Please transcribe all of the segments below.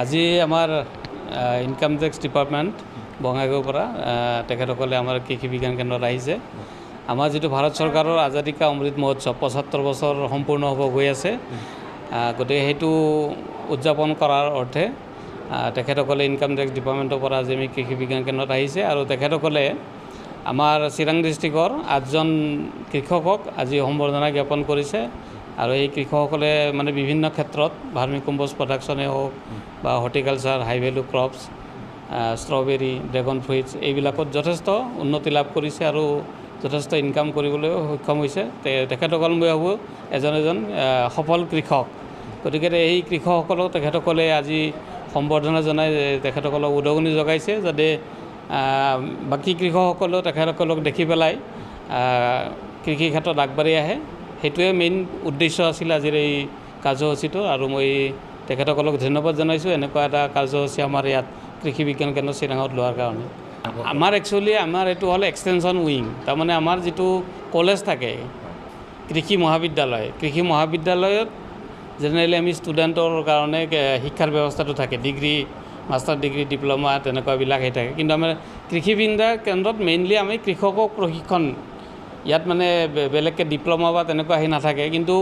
আজি আমাৰ income tax department বঙাইগাঁৱৰ পৰা তেখেতসকলে আমাৰ কৃষি বিজ্ঞান কেন্দ্ৰত আহিছে। আমাৰ যিটো ভাৰত চৰকাৰৰ আজাদী কা অমৃত মহোৎসৱ ৭৫ বছৰ সম্পূৰ্ণ হ'ব গৈ আছে, গতিকে সেইটো উদযাপন কৰাৰ অৰ্থে তেখেতসকলে ইনকাম টেক্স ডিপাৰ্টমেণ্টৰ পৰা আজি আমি কৃষি বিজ্ঞান কেন্দ্ৰত আহিছে আৰু তেখেতসকলে আমাৰ চিৰাং ডিষ্ট্ৰিক্টৰ 8জন কৃষকক আজি সম্বৰ্ধনা জ্ঞাপন কৰিছে। আৰু এই কৃষকসকলে মানে বিভিন্ন ক্ষেত্ৰত ভাৰ্মি কম্পোষ্ট প্ৰডাকশ্যনে হওক বা horticulture, high value crops, strawberry, dragon fruits এইবিলাকত যথেষ্ট উন্নতি লাভ কৰিছে আৰু যথেষ্ট ইনকাম কৰিবলৈ সক্ষম হৈছে। তেখেতসকল মই ভাবোঁ এজন সফল কৃষক। গতিকে এই কৃষকসকলক তেখেতসকলে আজি সম্বৰ্ধনা জনাই তেখেতসকলক উদগনি জগাইছে, যাতে বাকী কৃষকসকলেও তেখেতসকলক দেখি পেলাই কৃষি ক্ষেত্ৰত আগবাঢ়ি আহে। সেইটোৱে মেইন উদ্দেশ্য আছিল আজিৰ এই কাৰ্যসূচীটো আৰু মই তেখেতসকলক ধন্যবাদ জনাইছোঁ এনেকুৱা এটা কাৰ্যসূচী আমাৰ ইয়াত কৃষি বিজ্ঞান কেন্দ্ৰ চিৰাঙত লোৱাৰ কাৰণে। আমাৰ একচুৱেলি এইটো হ'ল এক্সটেনশ্যন উইং, তাৰমানে আমাৰ যিটো কলেজ থাকে কৃষি মহাবিদ্যালয়ত জেনেৰেলি আমি ষ্টুডেণ্টৰ কাৰণে শিক্ষাৰ ব্যৱস্থাটো থাকে, ডিগ্ৰী, মাষ্টাৰ ডিগ্ৰী, ডিপ্ল'মা তেনেকুৱাবিলাক হৈ থাকে। কিন্তু আমাৰ কৃষি বিজ্ঞান কেন্দ্ৰত মেইনলি আমি কৃষকক প্ৰশিক্ষণ, ইয়াত মানে বেলেগকৈ ডিপ্ল'মা বা তেনেকুৱা নাথাকে। কিন্তু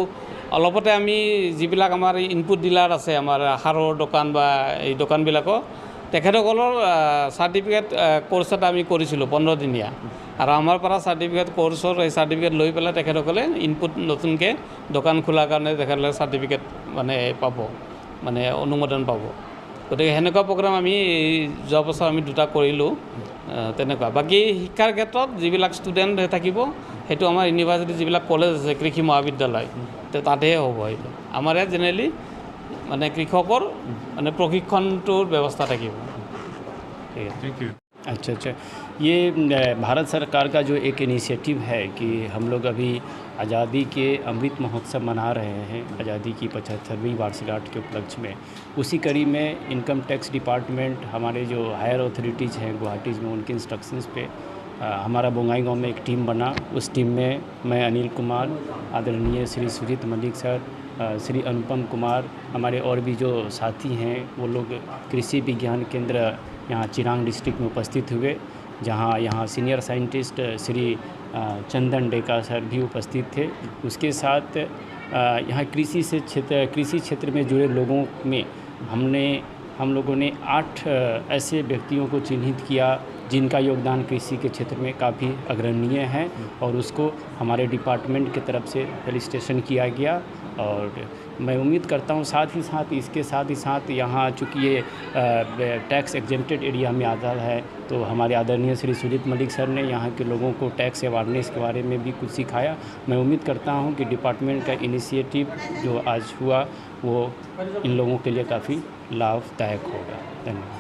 অলপতে আমি যিবিলাক আমাৰ ইনপুট ডিলাৰ আছে, আমাৰ সাৰৰ দোকান বা এই দোকানবিলাকৰ তেখেতসকলৰ চাৰ্টিফিকেট কোৰ্চ এটা আমি কৰিছিলোঁ 15 দিনীয়া, আৰু আমাৰ পৰা চাৰ্টিফিকেট কোৰ্চৰ এই চাৰ্টিফিকেট লৈ পেলাই তেখেতসকলে ইনপুট নতুনকৈ দোকান খোলাৰ কাৰণে তেখেতসকলে চাৰ্টিফিকেট মানে পাব, মানে অনুমোদন পাব। গতিকে সেনেকুৱা প্ৰগ্ৰাম আমি যোৱা বছৰ আমি 2টা কৰিলোঁ তেনেকুৱা। বাকী শিক্ষাৰ ক্ষেত্ৰত যিবিলাক ষ্টুডেণ্ট থাকিব সেইটো আমাৰ ইউনিভাৰ্চিটি যিবিলাক কলেজ আছে কৃষি মহাবিদ্যালয় তাতেহে হ'ব। সেইটো আমাৰ ইয়াত জেনেৰেলি মানে কৃষকৰ মানে প্ৰশিক্ষণটোৰ ব্যৱস্থা থাকিব। Thank you. अच्छा, ये भारत सरकार का जो एक इनिशिएटिव है कि हम लोग अभी आज़ादी के अमृत महोत्सव मना रहे हैं, आज़ादी की 75वीं वर्षगांठ के उपलक्ष्य में, उसी कड़ी में इनकम टैक्स डिपार्टमेंट हमारे जो हायर अथॉरिटीज़ हैं गुवाहाटी में, उनके इंस्ट्रक्शंस पे हमारा बोंगाईगांव में एक टीम बना। उस टीम में मैं अनिल कुमार, आदरणीय श्री सुजीत मलिक सर, श्री अनुपम कुमार, हमारे और भी जो साथी हैं वो लोग कृषि विज्ञान केंद्र यहाँ चिरांग डिस्ट्रिक्ट में उपस्थित हुए, जहाँ यहाँ सीनियर साइंटिस्ट श्री चंदन डेका सर भी उपस्थित थे। उसके साथ यहाँ कृषि क्षेत्र में जुड़े लोगों में हम लोगों ने 8 ऐसे व्यक्तियों को चिन्हित किया जिनका योगदान कृषि के क्षेत्र में काफ़ी अग्रणीय है, और उसको हमारे डिपार्टमेंट की तरफ से फेलिसिटेशन किया गया। और मैं उम्मीद करता हूँ इसके साथ ही यहाँ चूँकि ये टैक्स एग्जेम्प्टेड एरिया में आता है, तो हमारे आदरणीय श्री सुजीत मलिक सर ने यहाँ के लोगों को टैक्स अवेयरनेस के बारे में भी कुछ सिखाया। मैं उम्मीद करता हूँ कि डिपार्टमेंट का इनिशिएटिव जो आज हुआ वो इन लोगों के लिए काफ़ी लाभदायक होगा। धन्यवाद।